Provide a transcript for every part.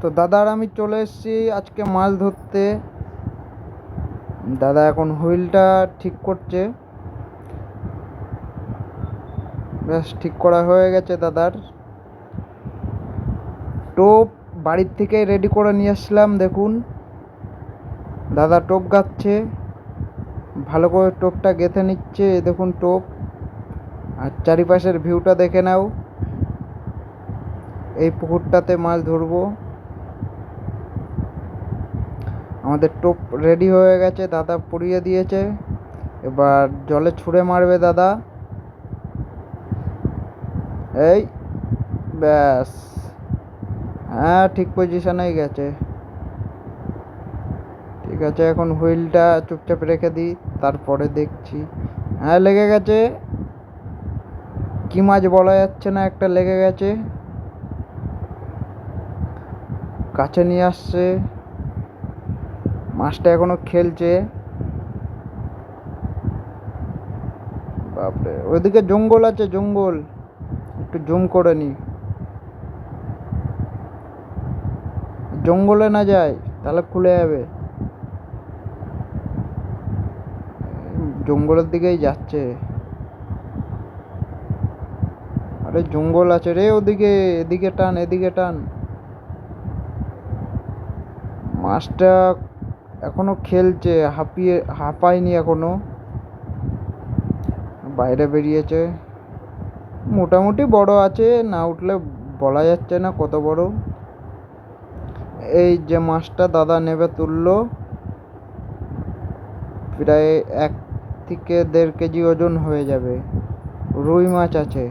তো দাদা আর আমি চলে এসেছি আজকে মাছ ধরতে। দাদা এখন হুইলটা ঠিক করছে। বেশ ঠিক করা হয়ে গেছে দাদার। টোপ বাড়ির থেকে রেডি করে নিয়ে আসলাম। দেখুন দাদা টোপ গাচ্ছে, ভালো করে টোপটা গেঁথে নিচ্ছে। দেখুন টোপ, আর চারিপাশের ভিউটা দেখে নাও। এই পুকুরটাতে মাছ ধরবো। আমাদের টোপ রেডি হয়ে গেছে, দাদা পরিয়ে দিয়েছে। এবার জলে ছুঁড়ে মারবে দাদা। এই ব্যাস, হ্যাঁ ঠিক পজিশনেই গেছে। ঠিক আছে, এখন হুইলটা চুপচাপ রেখে দিই, তারপরে দেখছি। হ্যাঁ লেগে গেছে। কি মাছ বলা যাচ্ছে না, একটা লেগে গেছে। কাছে নিয়ে আসছে, মাছটা এখনো খেলছে। বাপরে, ওইদিকে জঙ্গল আছে, জঙ্গল। একটু জুম করে নি, জঙ্গলে না যায় তাহলে খুলে যাবে। জঙ্গলের দিকেই যাচ্ছে। আরে জঙ্গল আছে রে ওদিকে, এদিকে টান, এদিকে টান। মাছটা এখনো খেলছে, হাঁপায়নি এখনো, বাইরে বেরিয়েছে। মোটামুটি বড় আছে, না উঠলে বলা যাচ্ছে না কত বড়। এই যে মাছটা দাদা নেবে তুললো, প্রায় 1 থেকে 1.5 কেজি ওজন হয়ে যাবে। রুই মাছ আছে।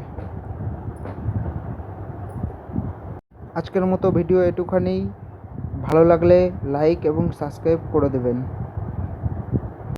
আজকের মতো ভিডিও এটুখানি। ভালো লাগলে লাইক এবং সাবস্ক্রাইব করে দেবেন।